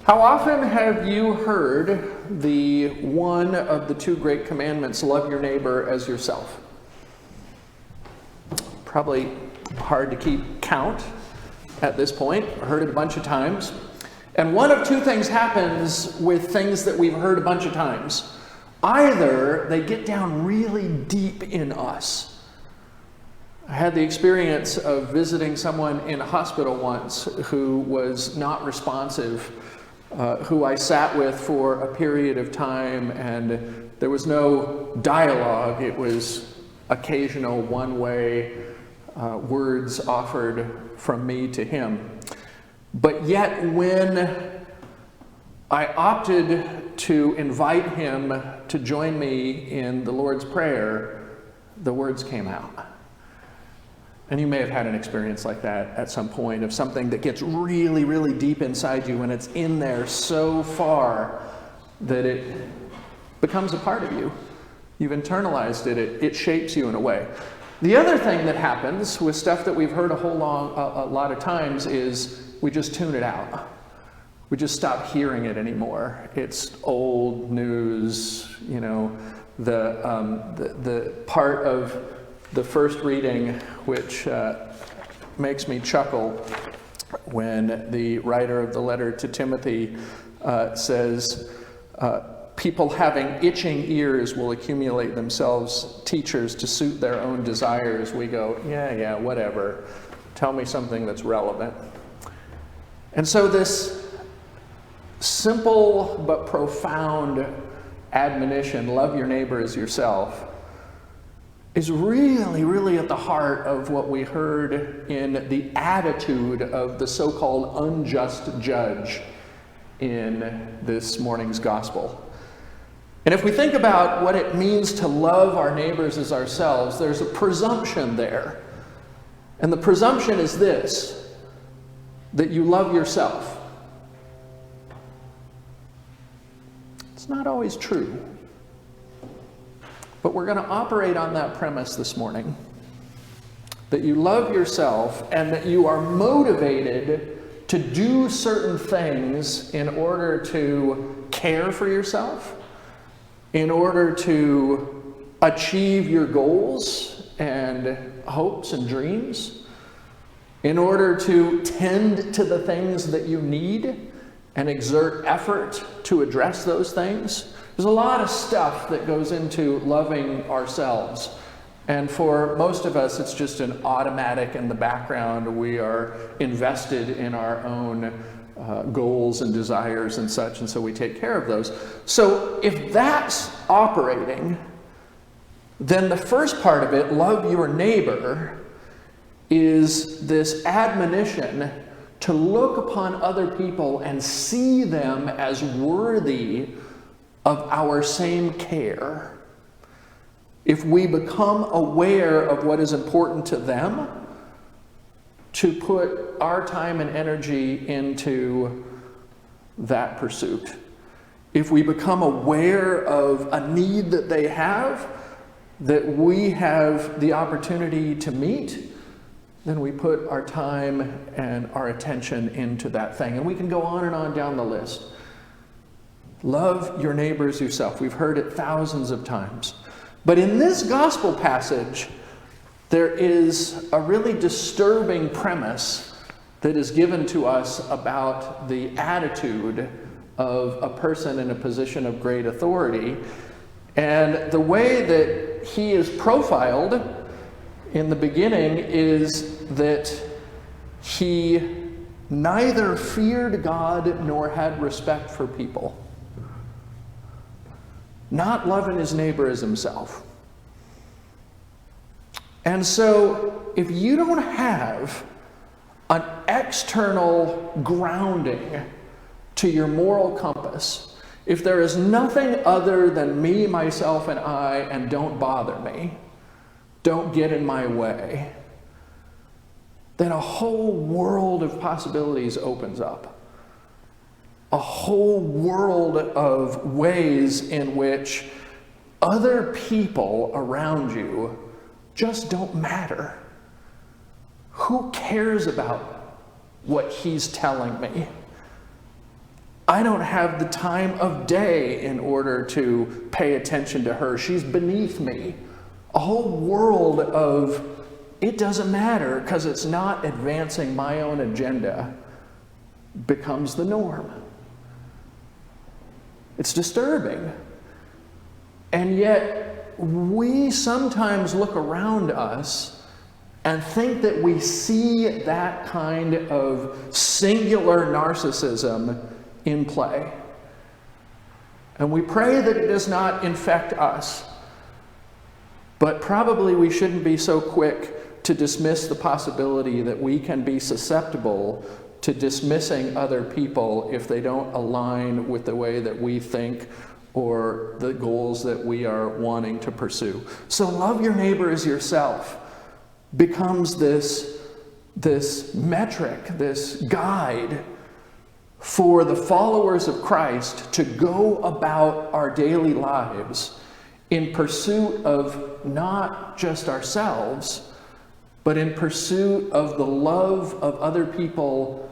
How often have you heard the one of the two great commandments, love your neighbor as yourself? Probably hard to keep count at this point. I heard it a bunch of times. And one of two things happens with things that we've heard a bunch of times. Either they get down really deep in us. I had the experience of visiting someone in a hospital once who was not responsive, who I sat with for a period of time, and there was no dialogue. It was occasional one-way words offered from me to him. But yet when I opted to invite him to join me in the Lord's Prayer, the words came out. And you may have had an experience like that at some point, of something that gets really, really deep inside you, and it's in there so far that it becomes a part of you. You've internalized it. It shapes you in a way. The other thing that happens with stuff that we've heard a lot of times is we just tune it out. We just stop hearing it anymore. It's old news. You know, the part of the first reading which makes me chuckle when the writer of the letter to Timothy says, people having itching ears will accumulate themselves teachers to suit their own desires. We go, yeah, whatever. Tell me something that's relevant. And so this simple but profound admonition, love your neighbor as yourself, is really, really at the heart of what we heard in the attitude of the so-called unjust judge in this morning's gospel. And if we think about what it means to love our neighbors as ourselves, there's a presumption there. And the presumption is this, that you love yourself. It's not always true. But we're going to operate on that premise this morning. That you love yourself and that you are motivated to do certain things in order to care for yourself, in order to achieve your goals and hopes and dreams, in order to tend to the things that you need and exert effort to address those things. There's a lot of stuff that goes into loving ourselves. And for most of us, it's just an automatic in the background. We are invested in our own goals and desires and such, and so we take care of those. So if that's operating, then the first part of it, love your neighbor, is this admonition to look upon other people and see them as worthy of our same care. If we become aware of what is important to them, to put our time and energy into that pursuit. If we become aware of a need that they have, that we have the opportunity to meet, then we put our time and our attention into that thing. And we can go on and on down the list. Love your neighbor as yourself. We've heard it thousands of times. But in this gospel passage, there is a really disturbing premise that is given to us about the attitude of a person in a position of great authority. And the way that he is profiled in the beginning is that he neither feared God nor had respect for people. Not loving his neighbor as himself. And so, if you don't have an external grounding to your moral compass, if there is nothing other than me, myself, and I, and don't bother me, don't get in my way, then a whole world of possibilities opens up. A whole world of ways in which other people around you just don't matter. Who cares about what he's telling me? I don't have the time of day in order to pay attention to her. She's beneath me. A whole world of it doesn't matter because it's not advancing my own agenda becomes the norm. It's disturbing. And yet, we sometimes look around us and think that we see that kind of singular narcissism in play. And we pray that it does not infect us. But probably we shouldn't be so quick to dismiss the possibility that we can be susceptible to dismissing other people if they don't align with the way that we think or the goals that we are wanting to pursue. So love your neighbor as yourself becomes this metric, this guide for the followers of Christ to go about our daily lives in pursuit of not just ourselves, but in pursuit of the love of other people,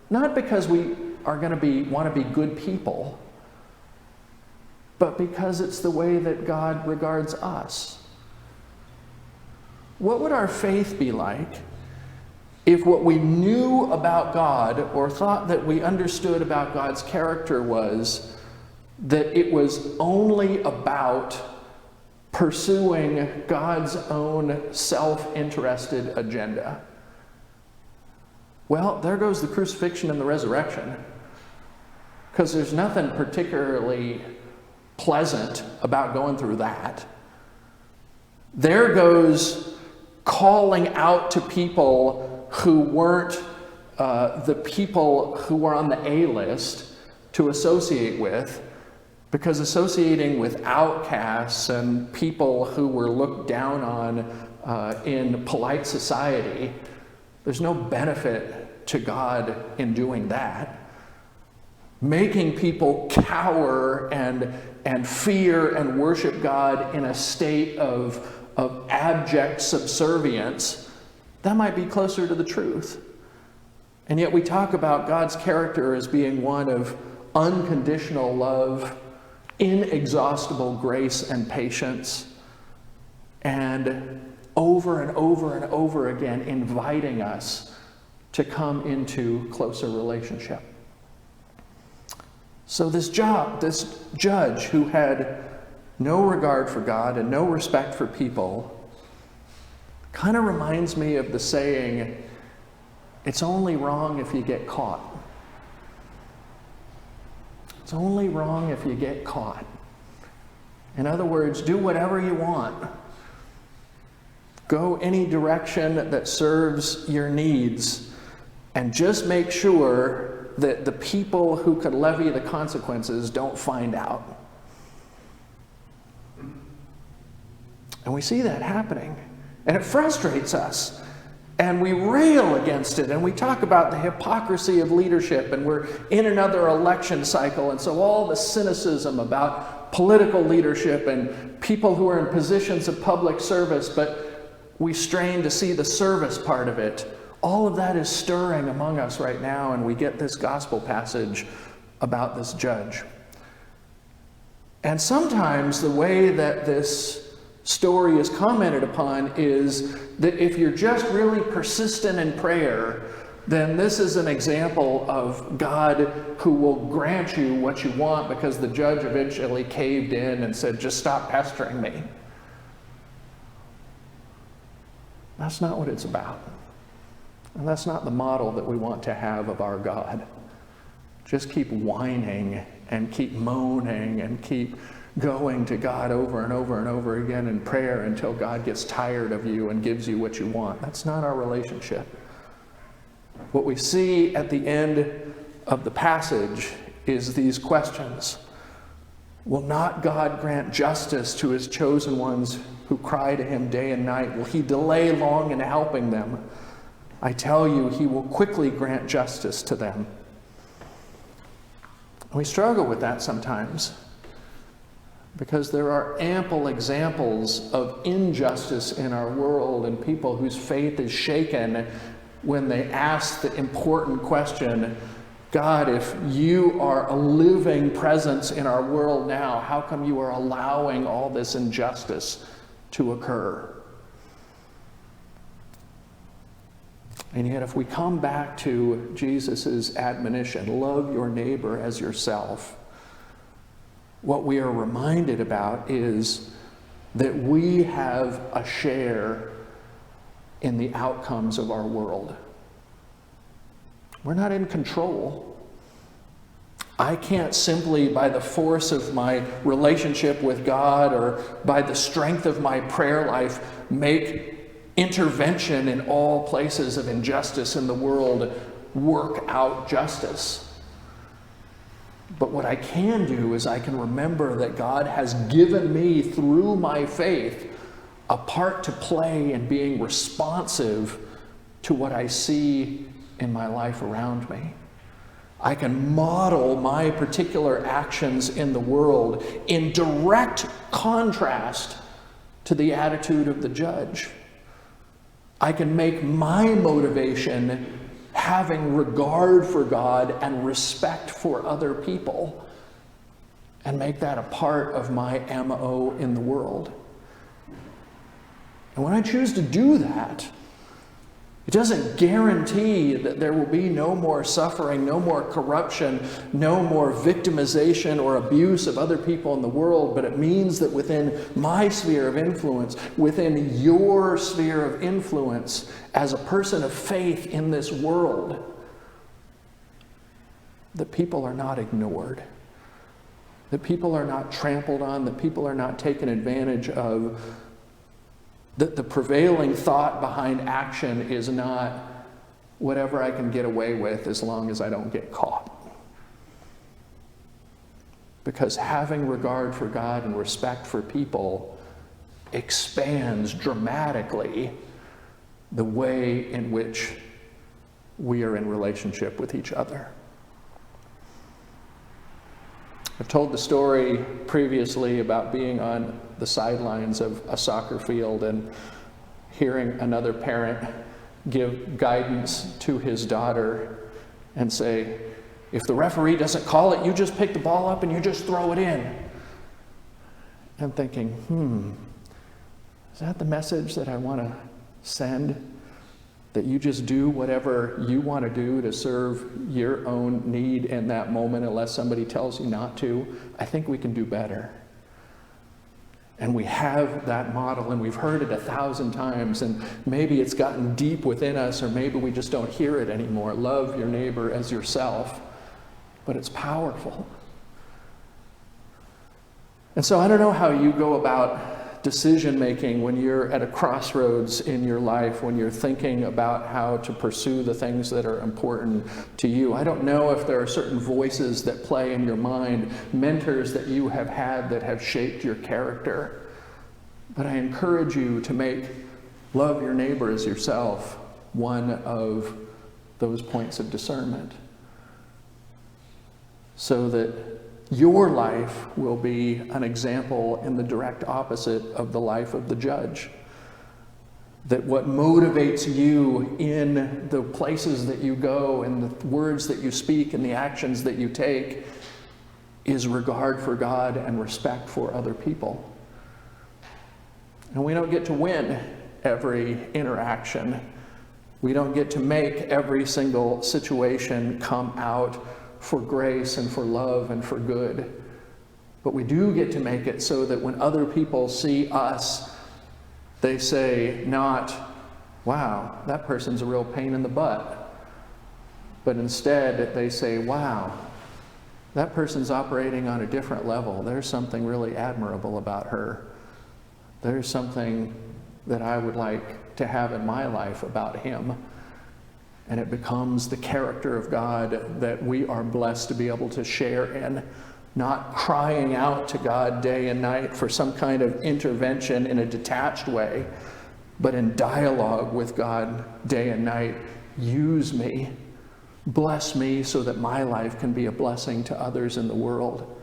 not because we are going to want to be good people, but because it's the way that God regards us. What would our faith be like if what we knew about God or thought that we understood about God's character was that it was only about pursuing God's own self-interested agenda? Well, there goes the crucifixion and the resurrection, because there's nothing particularly pleasant about going through that. There goes calling out to people who weren't the people who were on the A list to associate with, because associating with outcasts and people who were looked down on in polite society, there's no benefit to God in doing that. Making people cower and fear and worship God in a state of abject subservience, that might be closer to the truth. And yet we talk about God's character as being one of unconditional love, inexhaustible grace and patience, and over and over and over again inviting us to come into closer relationship. So this judge who had no regard for God and no respect for people kind of reminds me of the saying, it's only wrong if you get caught. It's only wrong if you get caught. In other words, do whatever you want. Go any direction that serves your needs, and just make sure that the people who could levy the consequences don't find out. And we see that happening, and it frustrates us. And we rail against it, and we talk about the hypocrisy of leadership, and we're in another election cycle, and so all the cynicism about political leadership and people who are in positions of public service, but we strain to see the service part of it. All of that is stirring among us right now, and we get this gospel passage about this judge. And sometimes the way that this story is commented upon is that if you're just really persistent in prayer, then this is an example of God who will grant you what you want because the judge eventually caved in and said, just stop pestering me. That's not what it's about. And that's not the model that we want to have of our God. Just keep whining and keep moaning and keep going to God over and over and over again in prayer until God gets tired of you and gives you what you want. That's not our relationship. What we see at the end of the passage is these questions. Will not God grant justice to his chosen ones who cry to him day and night? Will he delay long in helping them? I tell you, he will quickly grant justice to them. We struggle with that sometimes, because there are ample examples of injustice in our world and people whose faith is shaken when they ask the important question, God, if you are a living presence in our world now, how come you are allowing all this injustice to occur? And yet, if we come back to Jesus' admonition, love your neighbor as yourself, what we are reminded about is that we have a share in the outcomes of our world. We're not in control. I can't simply, by the force of my relationship with God or by the strength of my prayer life, make intervention in all places of injustice in the world work out justice. But what I can do is I can remember that God has given me, through my faith, a part to play in being responsive to what I see in my life around me. I can model my particular actions in the world in direct contrast to the attitude of the judge. I can make my motivation having regard for God and respect for other people, and make that a part of my MO in the world. And when I choose to do that, it doesn't guarantee that there will be no more suffering, no more corruption, no more victimization or abuse of other people in the world, but it means that within my sphere of influence, within your sphere of influence, as a person of faith in this world, that people are not ignored, that people are not trampled on, that people are not taken advantage of, that the prevailing thought behind action is not whatever I can get away with as long as I don't get caught. Because having regard for God and respect for people expands dramatically the way in which we are in relationship with each other. I've told the story previously about being on the sidelines of a soccer field and hearing another parent give guidance to his daughter and say, if the referee doesn't call it, you just pick the ball up and you just throw it in. I'm thinking, is that the message that I want to send? That you just do whatever you want to do to serve your own need in that moment unless somebody tells you not to? I think we can do better. And we have that model, and we've heard it 1,000 times, and maybe it's gotten deep within us, or maybe we just don't hear it anymore. Love your neighbor as yourself. But it's powerful. And so I don't know how you go about decision making when you're at a crossroads in your life, when you're thinking about how to pursue the things that are important to you. I don't know if there are certain voices that play in your mind, mentors that you have had that have shaped your character. But I encourage you to make love your neighbor as yourself one of those points of discernment, so that your life will be an example in the direct opposite of the life of the judge. That what motivates you in the places that you go, and the words that you speak, and the actions that you take is regard for God and respect for other people. And we don't get to win every interaction. We don't get to make every single situation come out for grace and for love and for good. But we do get to make it so that when other people see us, they say not, wow, that person's a real pain in the butt. But instead they say, wow, that person's operating on a different level. There's something really admirable about her. There's something that I would like to have in my life about him. And it becomes the character of God that we are blessed to be able to share in, not crying out to God day and night for some kind of intervention in a detached way, but in dialogue with God day and night. Use me, bless me so that my life can be a blessing to others in the world.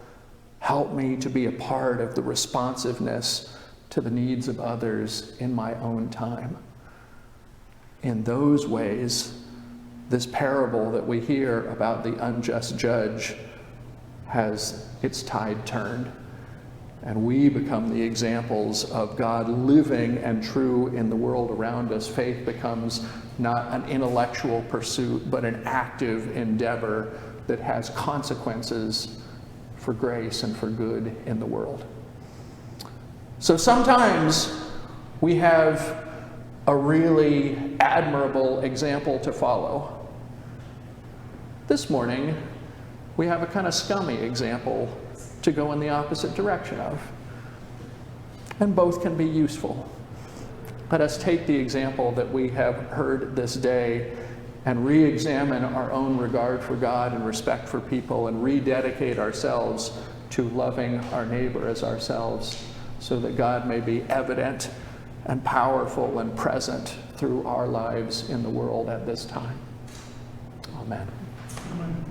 Help me to be a part of the responsiveness to the needs of others in my own time. In those ways, this parable that we hear about the unjust judge has its tide turned, and we become the examples of God living and true in the world around us. Faith becomes not an intellectual pursuit, but an active endeavor that has consequences for grace and for good in the world. So sometimes we have a really admirable example to follow. This morning, we have a kind of scummy example to go in the opposite direction of. And both can be useful. Let us take the example that we have heard this day and re-examine our own regard for God and respect for people, and rededicate ourselves to loving our neighbor as ourselves, so that God may be evident and powerful and present through our lives in the world at this time. Amen. Amen.